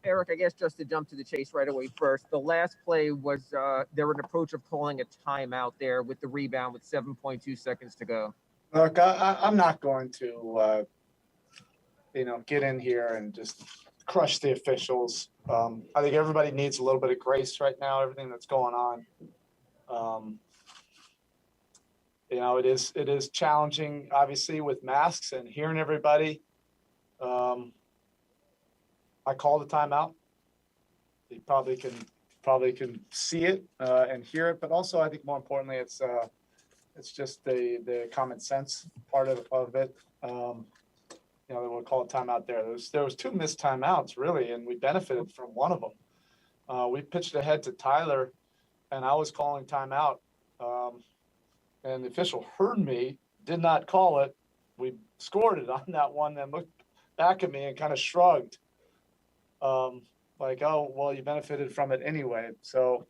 Erik, I guess just to jump to the chase right away first, the last play was there an approach of calling a timeout there with the rebound with 7.2 seconds to go. Look, I'm not going to, get in here and just crush the officials. I think everybody needs a little bit of grace right now, everything that's going on. It is challenging, obviously, with masks and hearing everybody. I called the timeout. You probably can see it and hear it, but also I think more importantly, it's just the common sense part of it. We'll call a timeout there. There was two missed timeouts really, and we benefited from one of them. We pitched ahead to Tyler, and I was calling timeout, and the official heard me, did not call it. We scored it on that one, then looked back at me and kind of shrugged. Like, oh, well, you benefited from it anyway. So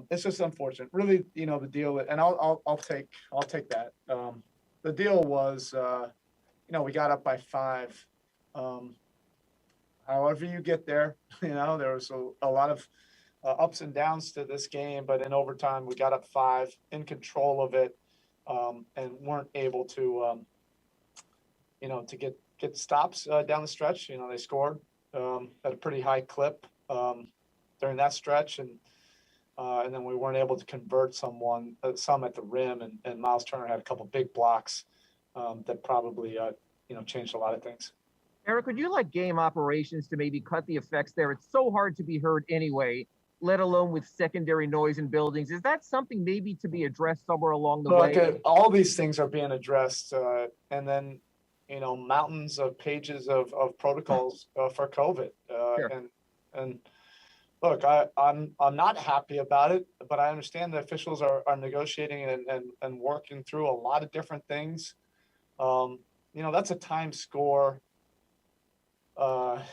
it's just unfortunate. Really, the deal, and I'll take that. The deal was, we got up by 5. However you get there, there was a lot of ups and downs to this game, but in overtime we got up 5, in control of it, and weren't able to, to get stops down the stretch. They scored at a pretty high clip during that stretch, and then we weren't able to convert some at the rim, and Miles Turner had a couple big blocks that probably changed a lot of things. Erik, would you like game operations to maybe cut the effects there? It's so hard to be heard anyway, let alone with secondary noise in buildings. Is that something maybe to be addressed somewhere along the way? All these things are being addressed, and then mountains of pages of protocols for COVID. Sure. And look, I'm not happy about it, but I understand the officials are negotiating and working through a lot of different things. That's a time score. Time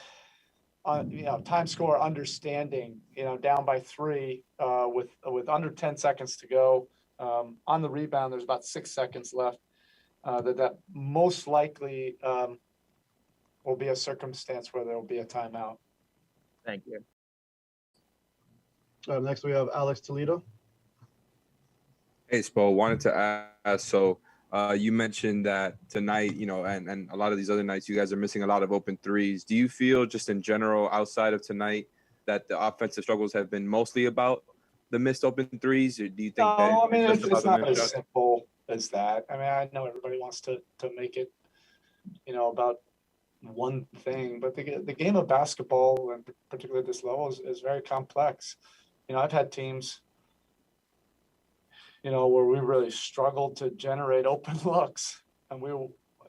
score understanding. Down by 3 with under 10 seconds to go. On the rebound, there's about 6 seconds left. That most likely will be a circumstance where there will be a timeout. Thank you. Next, we have Alex Toledo. Hey, Spo, wanted to ask, so you mentioned that tonight, and a lot of these other nights, you guys are missing a lot of open threes. Do you feel just in general, outside of tonight, that the offensive struggles have been mostly about the missed open threes? Or do you think it's not as simple as that. I know everybody wants to make it, about one thing, but the game of basketball, and particularly at this level, is very complex. I've had teams, where we really struggled to generate open looks, and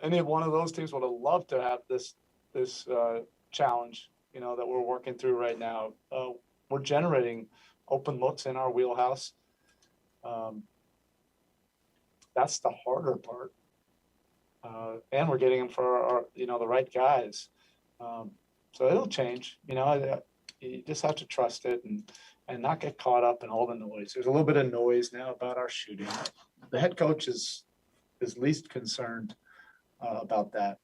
any one of those teams would have loved to have this challenge, that we're working through right now. We're generating open looks in our wheelhouse. That's the harder part. And we're getting them for our, the right guys. So it'll change, you just have to trust it and not get caught up in all the noise. There's a little bit of noise now about our shooting. The head coach is least concerned about that.